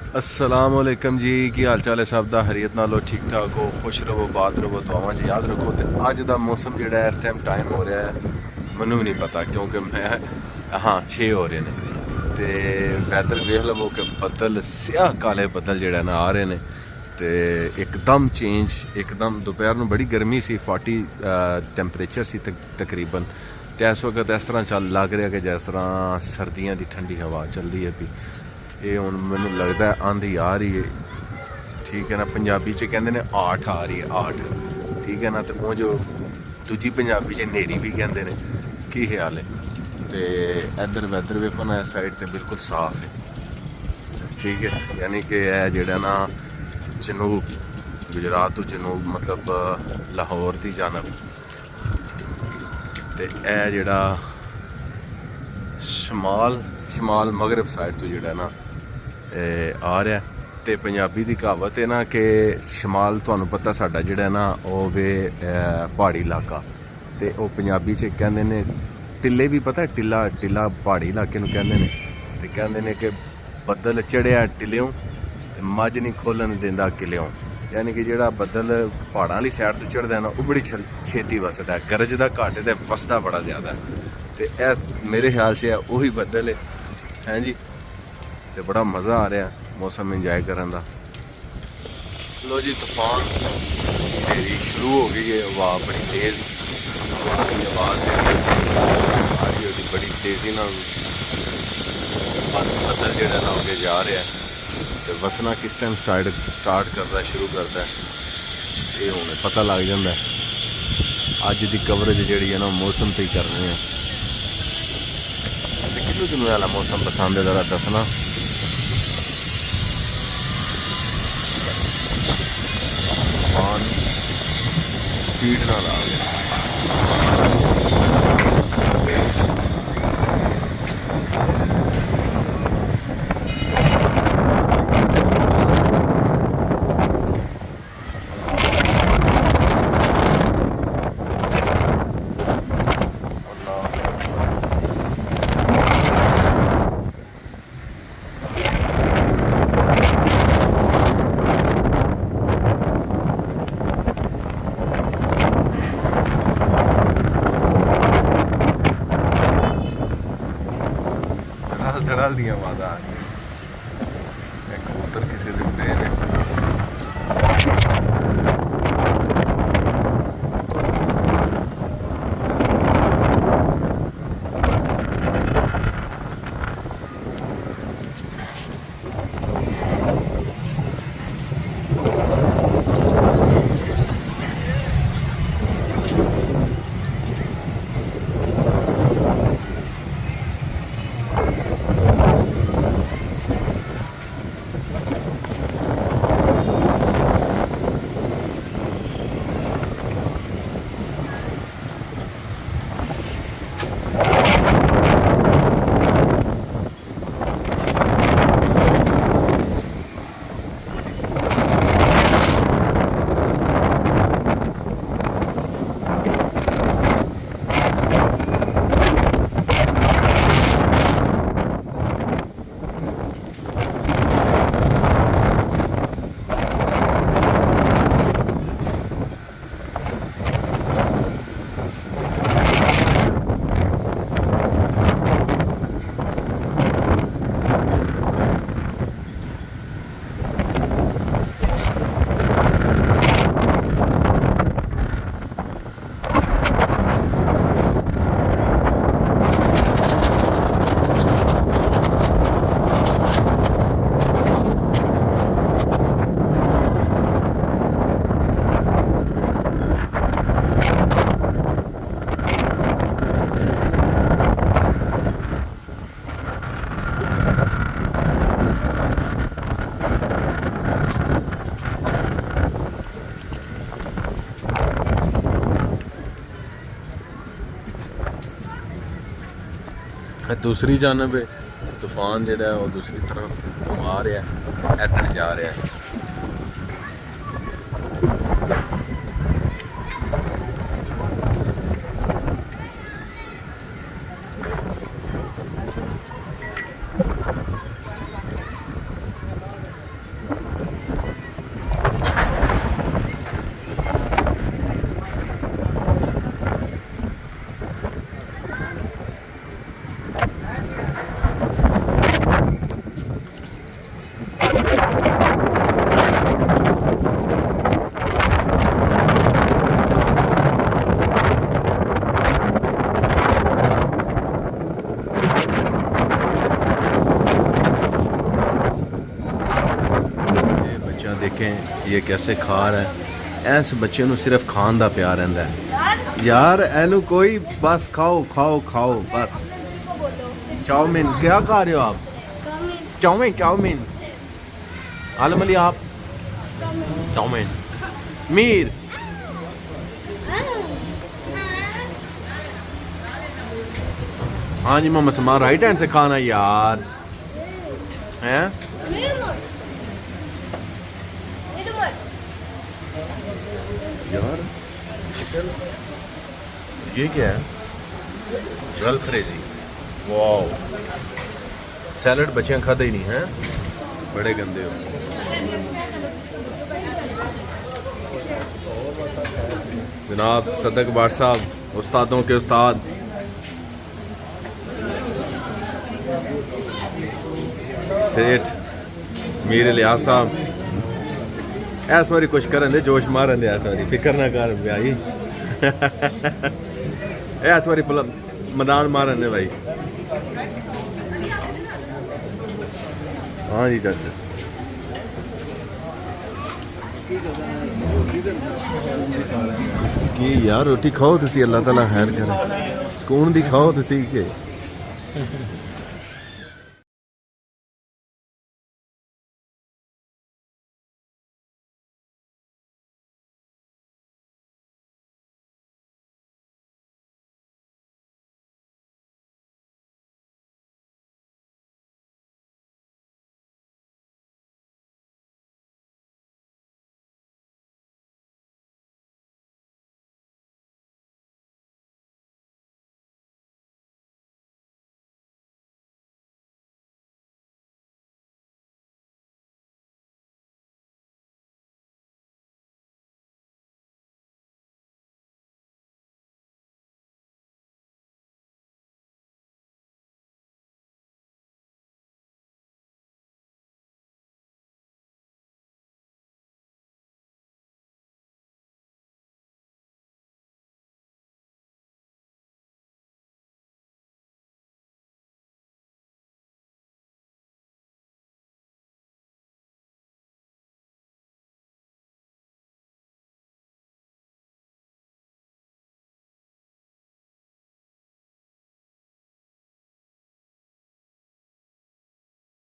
अस्सलामुअलैकुम जी, की हाल चाल है सब दा? हरीयत नालो ठीक ठाक हो, खुश रहो, बात रहो, दुआवां च याद रखो। तो अज का मौसम जोड़ा इस टाइम टाइम हो रहा है मैनू भी नहीं पता, क्योंकि मैं हाँ 6 हो रहे हैं तो वैदर वेख लवो कि बदल स्याह काले बदल जोड़ा ना आ रहे हैं। तो एकदम चेंज, एकदम दोपहर में बड़ी गर्मी सी, 40 टैंपरेचर सी तकरीबन। तो इस वक्त इस तरह चल लग रहा कि जिस तरह सर्दियों की ठंडी हवा चलती है भी। ये हुण मैनू लगता है आंधी आ रही है, ठीक है ना। पंजाबी च कहते हैं आठ आ रही है, आठ, ठीक है ना। तो वो जो दूजी पंजाबी च नेरी भी कहते हैं। की ख्याल है? तो इधर वैदर वेखो ना, इस साइड तो बिल्कुल साफ है, ठीक है। यानी कि यह जोड़ा ना जनूब, गुजरात तो जनूब मतलब लाहौर की जानब, तो यह जोड़ा शमाल मगरब साइड तो जोड़ा ना आ रहा। तो पंजाबी की कहावत है ना कि शमाल, तुहानू पता साडा जिहड़ा ना वो वे पहाड़ी इलाका, तो वह पंजाबी च कहंदे ने टिल्ले भी, पता है टिल्ला, टिल्ला पहाड़ी इलाके नूं कहंदे ने। तो कहंदे ने कि बदल चढ़िया टिल्लियों मझ नहीं खोलन देंदा किल्लियों। यानी कि जिहड़ा बदल पहाड़ां वाली साइड तो चढ़दा है ना, वो बड़ी छेती वसदा है, गरजदा घट है, वसदा बड़ा ज़्यादा है। तो यह मेरे ख्याल से उही बदल है जी। तो बड़ा मज़ा आ रहा है मौसम इंजॉय करने का। लो जी, तूफान तेरी शुरू हो गई है, हवा बड़ी तेज़, हवा की आवाज़ आ रही होगी बड़ी तेज़ी ना। बदल जो ना होके जा रहा है, तो वसना किस टाइम स्टार्ट करता है, शुरू करता है, ये हूँ पता लग जाता है। अज की कवरेज जी है ना मौसम पर ही कर रहे हैं। कितने दिन वाला मौसम पसंद है ज़रा दसना। तूफान स्पीड ना आ गया। धड़ाल दिया आवाज़ आ रही है, कबूतर किसी दिन पे ने। दूसरी जानब तूफान जोड़ा वो दूसरी तरफ आ रहा है, इधर जा रहा है। देखें ये कैसे खा रहा है। ऐस बच्चे नू सिर्फ खान दा प्यार रहिंदा है यार। एनू कोई बस खाओ खाओ खाओ बस। चाउमीन क्या खा रहे हो आप? Chowmein chowmein. आलम अली आप? चाउमीन। मीर हाँ जी मोहम्मद सलमान राइट हैंड से खाना यार हैं। यार ये क्या है? जल फ्रेजी। वाओ सैलड बच्चियां खाते ही नहीं हैं, बड़े गंदे हो। जनाब सदक बाट साहब उस्तादों के उस्ताद। सेठ मीर लिहाज साहब इस बारी कुछ करन दे, जोश मारन दे इस बारी, फिक्र ना कर भाई। इस बारी मैदान मारन दे भाई। हाँ जी चाचा की यार रोटी खाओ तुसी, अल्लाह ताला खैर करे, सुकून दी खाओ तुसी के।